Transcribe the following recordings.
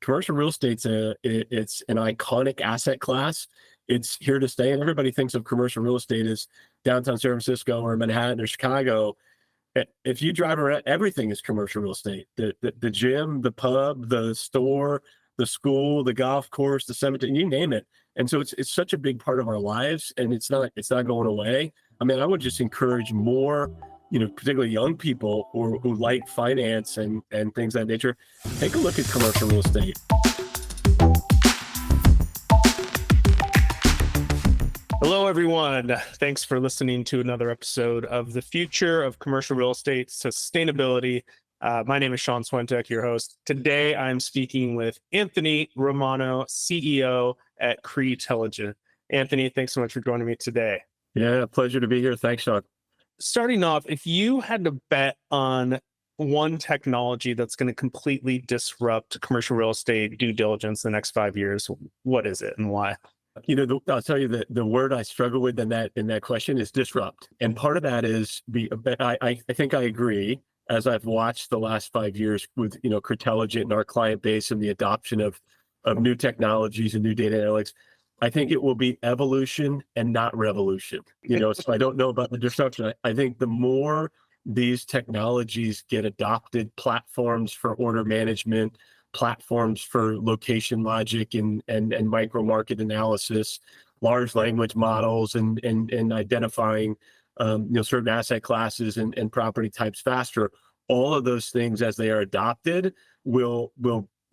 commercial real estate's it's an iconic asset class. It's here to stay, and everybody thinks of commercial real estate as downtown San Francisco or Manhattan or Chicago. If you drive around, everything is commercial real estate. The gym, the pub, the store, the school, the golf course, the cemetery, you name it. And so it's such a big part of our lives, and it's not going away. I mean, I would just encourage more, particularly young people who like finance and things of that nature, take a look at commercial real estate. Hello, everyone. Thanks for listening to another episode of the Future of Commercial Real Estate Sustainability. My name is Sean Swentek, your host. Today, I'm speaking with Anthony Romano, CEO at CREtelligent. Anthony, thanks so much for joining me today. Yeah, pleasure to be here. Thanks, Sean. Starting off, if you had to bet on one technology that's going to completely disrupt commercial real estate due diligence in the next 5 years, what is it and why? I'll tell you that the word I struggle with in that question is disrupt. And part of that is, I think I agree, as I've watched the last 5 years with, CREtelligent and our client base and the adoption of new technologies and new data analytics. I think it will be evolution and not revolution. So I don't know about the disruption. I think the more these technologies get adopted, platforms for order management, platforms for location logic and micro market analysis, large language models and identifying certain asset classes and property types faster. All of those things, as they are adopted, will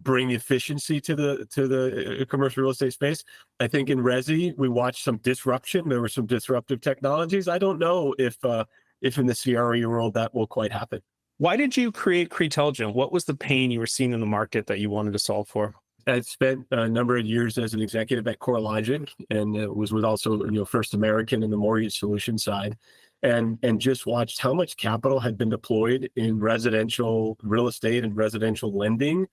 bring efficiency to the commercial real estate space. I think in resi, we watched some disruption. There were some disruptive technologies. I don't know if in the CRE world that will quite happen. Why did you create CREtelligent? What was the pain you were seeing in the market that you wanted to solve for? I spent a number of years as an executive at CoreLogic, and it was with also First American in the mortgage solution side, and just watched how much capital had been deployed in residential real estate and residential lending,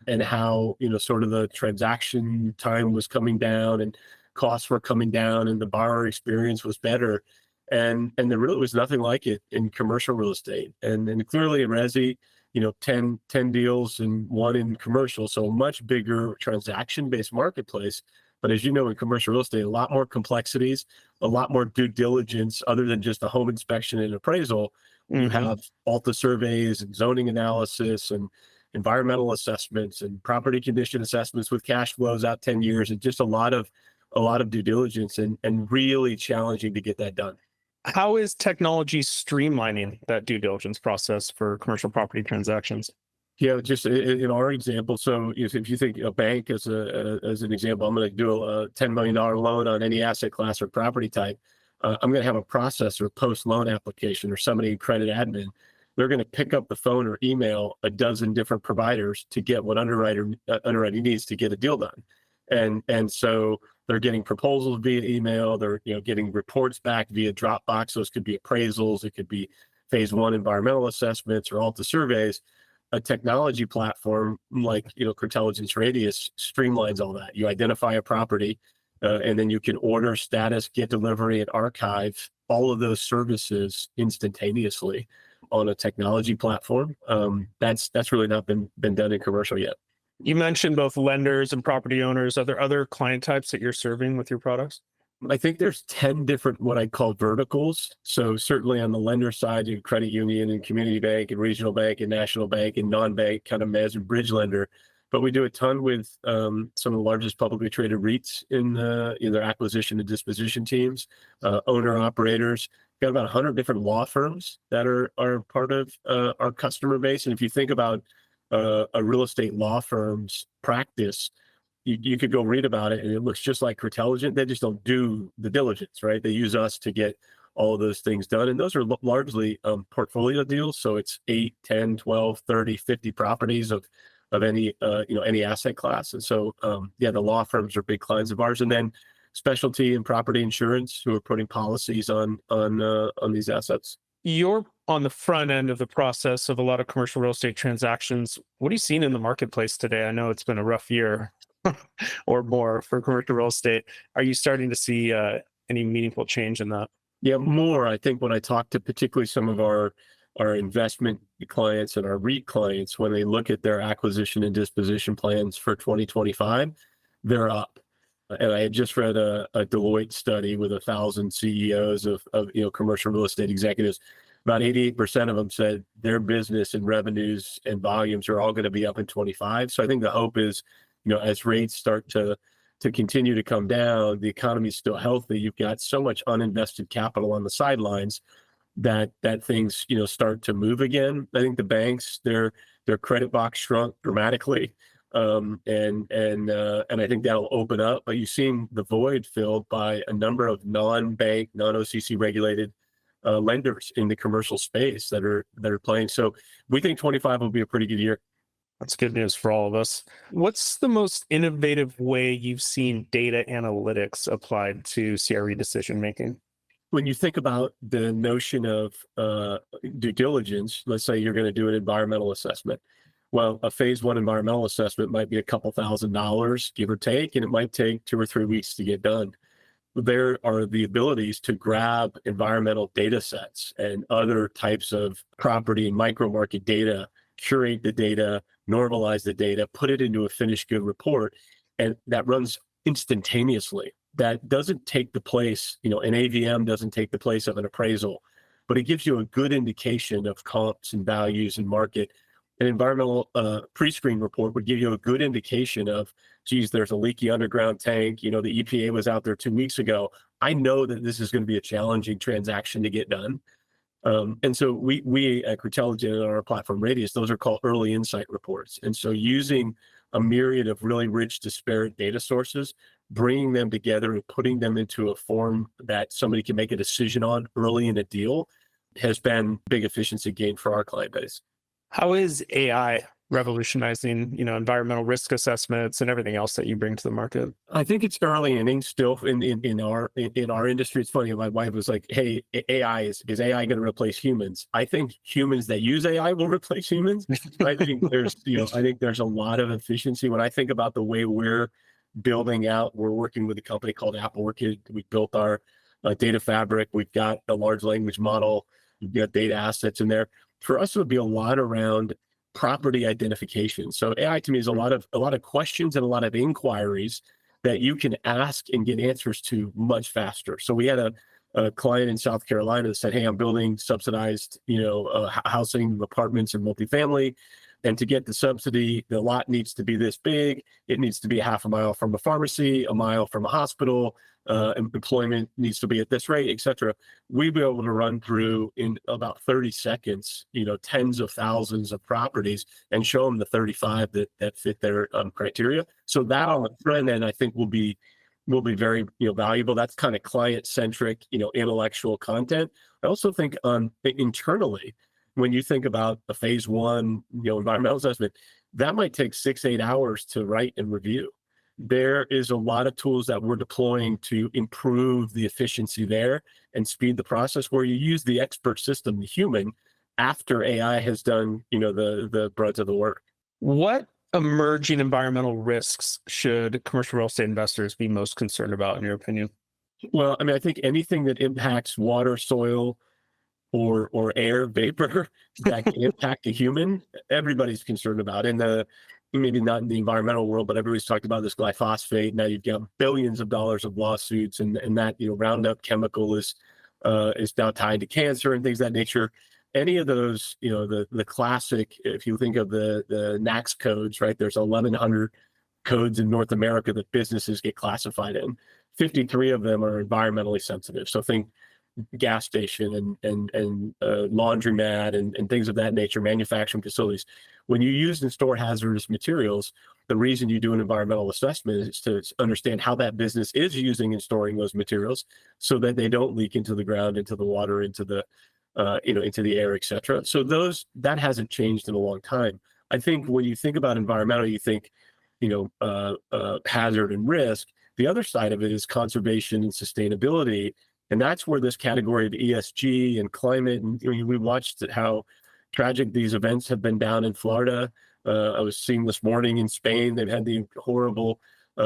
and how sort of the transaction time was coming down and costs were coming down and the borrower experience was better. And there really was nothing like it in commercial real estate. And clearly in resi, 10 deals and one in commercial. So a much bigger transaction-based marketplace. But as you know, in commercial real estate, a lot more complexities, a lot more due diligence other than just a home inspection and appraisal. Mm-hmm. You have ALTA surveys and zoning analysis and environmental assessments and property condition assessments with cash flows out 10 years, and just a lot of due diligence and really challenging to get that done. How is technology streamlining that due diligence process for commercial property transactions? Yeah, just in our example. So if you think a bank as an example, I'm going to do a $10 million loan on any asset class or property type. I'm going to have a processor post loan application or somebody in credit admin. They're going to pick up the phone or email a dozen different providers to get what underwriting needs to get a deal done. And so they're getting proposals via email. They're getting reports back via Dropbox. Those could be appraisals. It could be phase one environmental assessments or ALTA surveys. A technology platform like CREtelligent Radius streamlines all that. You identify a property, and then you can order, status, get delivery, and archive all of those services instantaneously on a technology platform. That's really not been done in commercial yet. You mentioned both lenders and property owners. Are there other client types that you're serving with your products? I think there's 10 different what I call verticals. So certainly on the lender side, you have credit union and community bank and regional bank and national bank and non-bank kind of mezz and bridge lender. But we do a ton with some of the largest publicly traded REITs in their acquisition and disposition teams, owner operators. We've got about 100 different law firms that are part of our customer base. And if you think about a real estate law firm's practice, you could go read about it and it looks just like CREtelligent. They just don't do the diligence, right? They use us to get all of those things done. And those are largely portfolio deals. So it's 8, 10, 12, 30, 50 properties of any asset class. And so, the law firms are big clients of ours. And then specialty and property insurance who are putting policies on these assets. You're on the front end of the process of a lot of commercial real estate transactions. What are you seeing in the marketplace today? I know it's been a rough year or more for commercial real estate. Are you starting to see any meaningful change in that? Yeah, more. I think when I talk to particularly some of our our investment clients and our REIT clients, when they look at their acquisition and disposition plans for 2025, they're up. And I had just read a Deloitte study with 1,000 CEOs of commercial real estate executives. About 88% of them said their business and revenues and volumes are all going to be up in 25. So I think the hope is, as rates start to continue to come down, the economy is still healthy. You've got so much uninvested capital on the sidelines that things start to move again. I think the banks, their credit box shrunk dramatically, and I think that'll open up. But you're seeing the void filled by a number of non-bank, non-OCC regulated lenders in the commercial space that are playing. So we think 25 will be a pretty good year. That's good news for all of us. What's the most innovative way you've seen data analytics applied to CRE decision making? When you think about the notion of due diligence, let's say you're going to do an environmental assessment. Well, a phase one environmental assessment might be a couple $1,000, give or take, and it might take 2 or 3 weeks to get done. There are the abilities to grab environmental data sets and other types of property and micro market data, curate the data, normalize the data, put it into a finished good report, and that runs instantaneously. That doesn't take the place, an AVM doesn't take the place of an appraisal, but it gives you a good indication of comps and values and market. An environmental pre-screen report would give you a good indication of, geez, there's a leaky underground tank. The EPA was out there 2 weeks ago. I know that this is going to be a challenging transaction to get done. And so we at CREtelligent on our platform Radius, those are called early insight reports. And so using a myriad of really rich, disparate data sources, bringing them together and putting them into a form that somebody can make a decision on early in a deal has been big efficiency gain for our client base. How is AI revolutionizing, environmental risk assessments and everything else that you bring to the market? I think it's early innings still in our industry. It's funny. My wife was like, "Hey, AI is AI going to replace humans?" I think humans that use AI will replace humans. I think there's a lot of efficiency when I think about the way we're building out. We're working with a company called Apple Orchid. We built our data fabric. We've got a large language model. We've got data assets in there. For us, it would be a lot around property identification. So AI to me is a lot of questions and a lot of inquiries that you can ask and get answers to much faster. So we had a client in South Carolina that said, "Hey, I'm building subsidized, housing, apartments, and multifamily. And to get the subsidy, the lot needs to be this big. It needs to be 1/2 mile from a pharmacy, 1 mile from a hospital. Employment needs to be at this rate, et cetera." We'd be able to run through in about 30 seconds, tens of thousands of properties and show them the 35 that fit their criteria. So that on the front end, I think will be very valuable. That's kind of client-centric, intellectual content. I also think internally, when you think about a phase one, environmental assessment, that might take 6-8 hours to write and review. There is a lot of tools that we're deploying to improve the efficiency there and speed the process, where you use the expert system, the human, after AI has done, the brunt of the work. What emerging environmental risks should commercial real estate investors be most concerned about, in your opinion? Well, I think anything that impacts water, soil, or air vapor that can impact a human, everybody's concerned about. And maybe not in the environmental world, but everybody's talked about this glyphosate. Now you've got billions of dollars of lawsuits, and that Roundup chemical is now tied to cancer and things of that nature. Any of those, the classic, if you think of the NAAQS codes, right? There's 1,100 codes in North America that businesses get classified in. 53 of them are environmentally sensitive. So think gas station and laundromat and things of that nature, manufacturing facilities. When you use and store hazardous materials, the reason you do an environmental assessment is to understand how that business is using and storing those materials so that they don't leak into the ground, into the water, into the into the air, et cetera. So that hasn't changed in a long time. I think when you think about environmental, you think, hazard and risk. The other side of it is conservation and sustainability. And that's where this category of ESG and climate, and we watched how tragic these events have been down in Florida. I was seeing this morning in Spain, they've had the horrible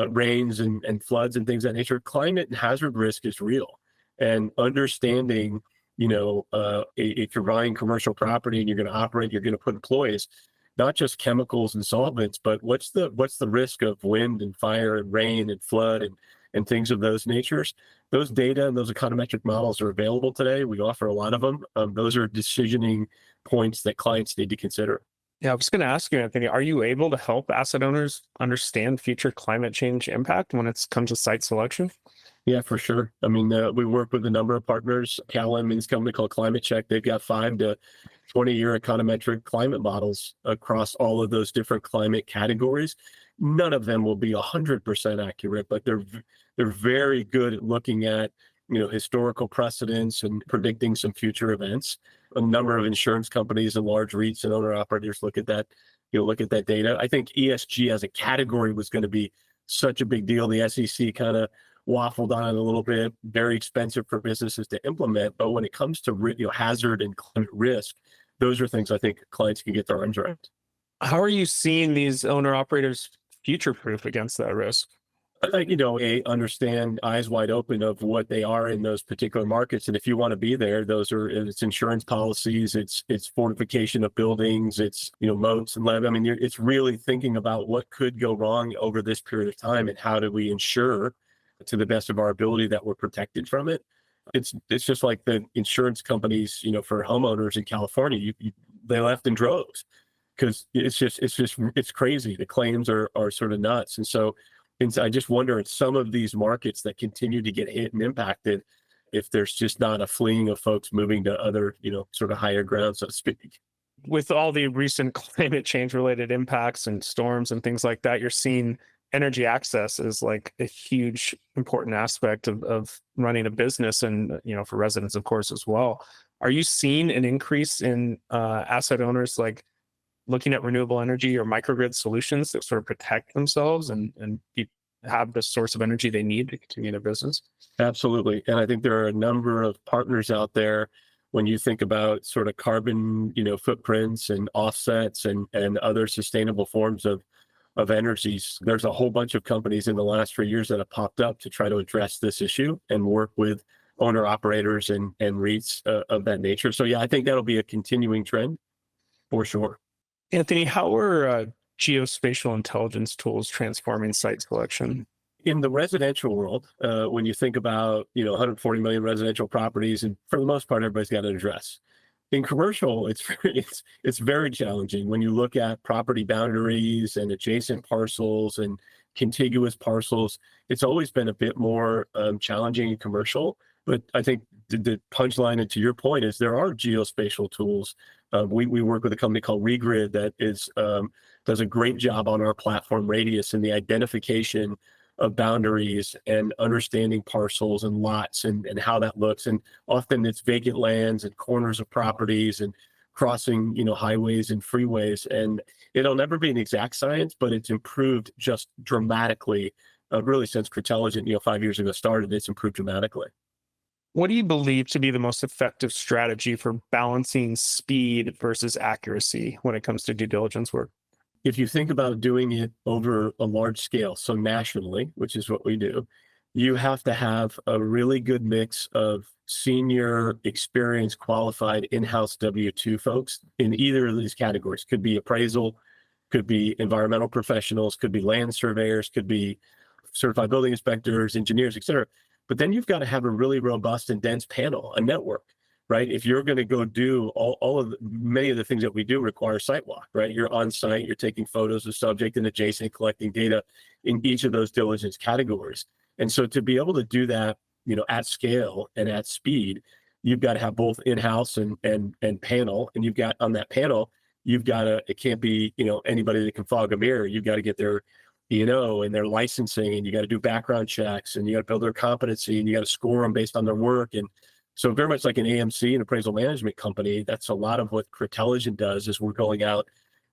rains and floods and things of that nature. Climate and hazard risk is real. And understanding if you're buying commercial property and you're going to operate, you're going to put employees, not just chemicals and solvents, but what's the risk of wind and fire and rain and flood and things of those natures. Those data and those econometric models are available today. We offer a lot of them. Those are decisioning points that clients need to consider. Yeah, I was going to ask you, Anthony, are you able to help asset owners understand future climate change impact when it comes to site selection? Yeah, for sure. I mean, we work with a number of partners. Callum and his company called Climate Check. They've got 5 to 20-year econometric climate models across all of those different climate categories. None of them will be 100% accurate, but they're very good at looking at historical precedents and predicting some future events. A number of insurance companies and large REITs and owner operators look at that data. I think ESG as a category was going to be such a big deal. The SEC kind of waffled on it a little bit. Very expensive for businesses to implement, but when it comes to hazard and climate risk, those are things I think clients can get their arms around. How are you seeing these owner operators future-proof against that risk? Understand eyes wide open of what they are in those particular markets. And if you want to be there, it's insurance policies, it's fortification of buildings, it's, moats and levee. I mean, it's really thinking about what could go wrong over this period of time and how do we ensure to the best of our ability that we're protected from it. It's just like the insurance companies, for homeowners in California, they left in droves because it's crazy. The claims are sort of nuts. And so I just wonder in some of these markets that continue to get hit and impacted, if there's just not a fleeing of folks moving to other, sort of higher ground, so to speak. With all the recent climate change related impacts and storms and things like that, you're seeing energy access is like a huge important aspect of running a business and, for residents, of course, as well. Are you seeing an increase in asset owners like looking at renewable energy or microgrid solutions that sort of protect themselves and have the source of energy they need to continue their business? Absolutely. And I think there are a number of partners out there when you think about sort of carbon, footprints and offsets and other sustainable forms of energies. There's a whole bunch of companies in the last 3 years that have popped up to try to address this issue and work with owner operators and REITs of that nature. So yeah, I think that'll be a continuing trend for sure. Anthony, how are geospatial intelligence tools transforming site selection? In the residential world, when you think about 140 million residential properties, and for the most part, everybody's got an address. In commercial, it's very challenging when you look at property boundaries and adjacent parcels and contiguous parcels. It's always been a bit more challenging in commercial, but I think the punchline, and to your point, is there are geospatial tools. We work with a company called Regrid that does a great job on our platform Radius in the identification of boundaries and understanding parcels and lots and how that looks. And often it's vacant lands and corners of properties and crossing, highways and freeways. And it'll never be an exact science, but it's improved just dramatically. Really since CREtelligent, 5 years ago started, it's improved dramatically. What do you believe to be the most effective strategy for balancing speed versus accuracy when it comes to due diligence work? If you think about doing it over a large scale, so nationally, which is what we do, you have to have a really good mix of senior, experienced, qualified in-house W-2 folks in either of these categories. Could be appraisal, could be environmental professionals, could be land surveyors, could be certified building inspectors, engineers, et cetera. But then you've got to have a really robust and dense panel, a network, right? If you're going to go do many of the things that we do require site walk, right? You're on site, you're taking photos of subject and adjacent, collecting data in each of those diligence categories. And so to be able to do that, at scale and at speed, you've got to have both in-house and panel. And you've got on that panel, it can't be, anybody that can fog a mirror. You've got to get their and their licensing, and you got to do background checks, and you got to build their competency, and you got to score them based on their work. And so very much like an AMC, an appraisal management company, that's a lot of what CREtelligent does is we're going out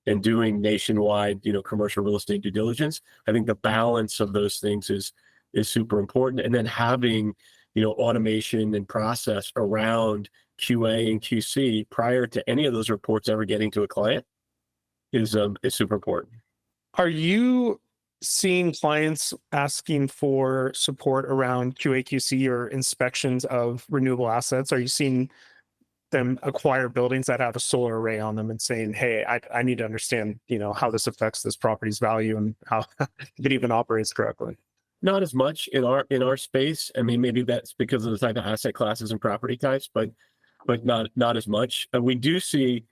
and doing nationwide, commercial real estate due diligence. I think the balance of those things is super important. And then having, automation and process around QA and QC prior to any of those reports ever getting to a client is super important. Are you seeing clients asking for support around QA/QC or inspections of renewable assets? Are you seeing them acquire buildings that have a solar array on them and saying, hey, I need to understand, how this affects this property's value and how it even operates correctly? Not as much in our space. I mean, maybe that's because of the type of asset classes and property types, but not as much. And we do see,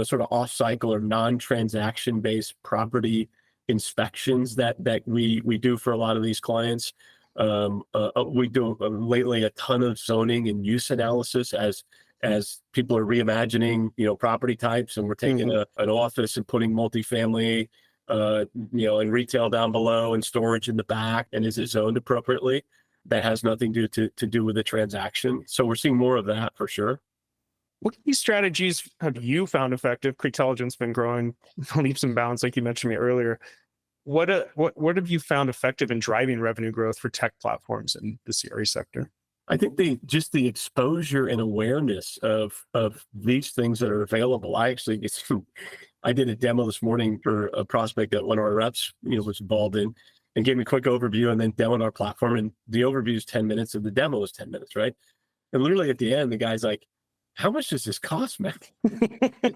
sort of off cycle or non-transaction based property inspections that we do for a lot of these clients. We do lately a ton of zoning and use analysis as people are reimagining, property types, and we're taking an office and putting multifamily, and retail down below and storage in the back, and is it zoned appropriately? That has nothing to do with the transaction. So we're seeing more of that for sure. What key strategies have you found effective? CREtelligent's been growing leaps and bounds, like you mentioned to me earlier. What have you found effective in driving revenue growth for tech platforms in the CRE sector? I think just the exposure and awareness of these things that are available. I did a demo this morning for a prospect that one of our reps, was involved in, and gave me a quick overview and then demoed our platform. And the overview is 10 minutes and the demo is 10 minutes, right? And literally at the end, the guy's like, how much does this cost, man? And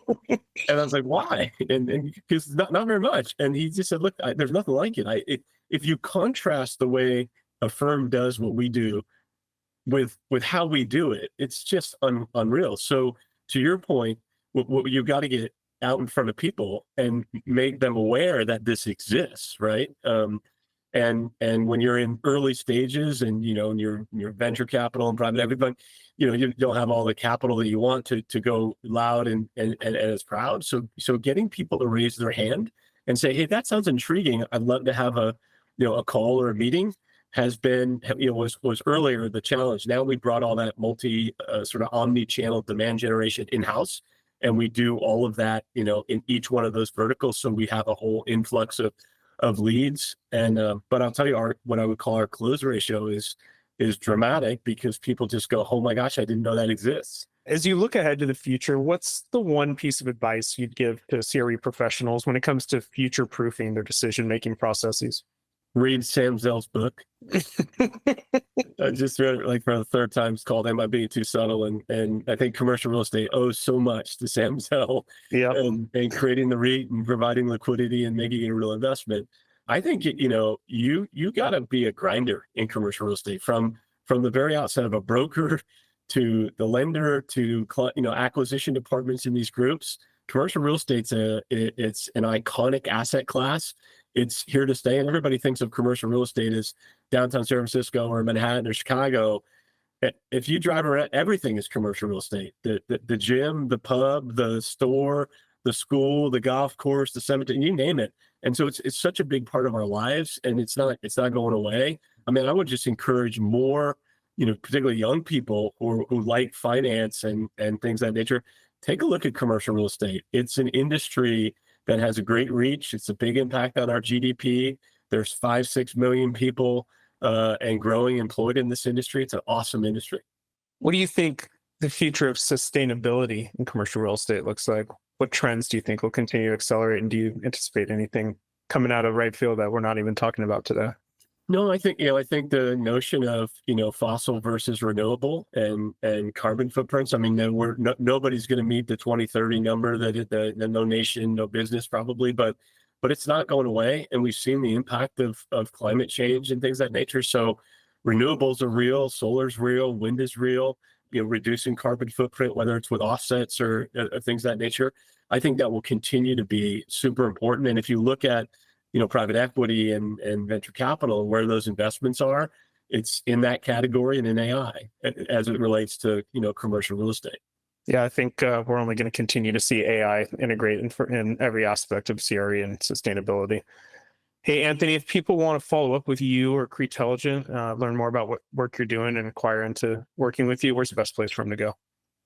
I was like, why? And because not very much. And he just said, look, there's nothing like it. If you contrast the way a firm does what we do with how we do it, it's just unreal. So to your point, what you've got to get out in front of people and make them aware that this exists, right? And when you're in early stages and in your venture capital and private equity, you don't have all the capital that you want to go loud and as proud. So getting people to raise their hand and say, hey, that sounds intriguing, I'd love to have a call or a meeting, has been was earlier the challenge. Now we brought all that sort of omni-channel demand generation in-house, and we do all of that in each one of those verticals. So we have a whole influx of leads. And but I'll tell you, what I would call our close ratio is dramatic, because people just go, oh my gosh, I didn't know that exists. As you look ahead to the future, what's the one piece of advice you'd give to CRE professionals when it comes to future proofing their decision-making processes? Read Sam Zell's book. I just read it for the third time. It's called Am I Being Too Subtle? And I think commercial real estate owes so much to Sam Zell, and creating the REIT and providing liquidity and making it a real investment. I think you got to be a grinder in commercial real estate from the very outset, of a broker to the lender to acquisition departments in these groups. Commercial real estate's it's an iconic asset class. It's here to stay, and everybody thinks of commercial real estate as downtown San Francisco or Manhattan or Chicago. If you drive around, everything is commercial real estate. The gym, the pub, the store, the school, the golf course, the cemetery, you name it. And so it's such a big part of our lives, and it's not going away. I mean, I would just encourage more, particularly young people who like finance and things of that nature. Take a look at commercial real estate. It's an industry that has a great reach. It's a big impact on our GDP. There's 5-6 million people and growing employed in this industry. It's an awesome industry. What do you think the future of sustainability in commercial real estate looks like? What trends do you think will continue to accelerate? And do you anticipate anything coming out of right field that we're not even talking about today? No, I think the notion of fossil versus renewable and carbon footprints. I mean, nobody's going to meet the 2030 number that no nation, no business probably, but it's not going away. And we've seen the impact of climate change and things of that nature. So renewables are real, solar's real, wind is real. Reducing carbon footprint, whether it's with offsets or things of that nature. I think that will continue to be super important. And if you look at private equity and venture capital and where those investments are, it's in that category and in AI as it relates to, commercial real estate. Yeah, I think we're only going to continue to see AI integrate in every aspect of CRE and sustainability. Hey, Anthony, if people want to follow up with you or CREtelligent, learn more about what work you're doing and inquire into working with you, where's the best place for them to go?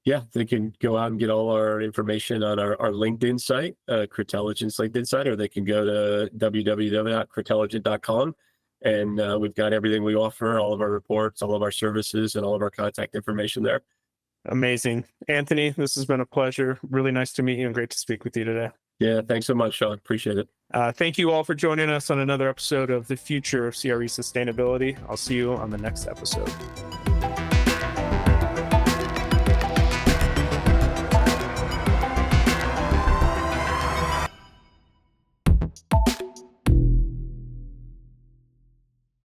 Yeah, they can go out and get all our information on our LinkedIn site, CREtelligent's LinkedIn site, or they can go to www.CREtelligent.com. And we've got everything we offer, all of our reports, all of our services, and all of our contact information there. Amazing. Anthony, this has been a pleasure. Really nice to meet you and great to speak with you today. Yeah, thanks so much, Sean. Appreciate it. Thank you all for joining us on another episode of the Future of CRE Sustainability. I'll see you on the next episode.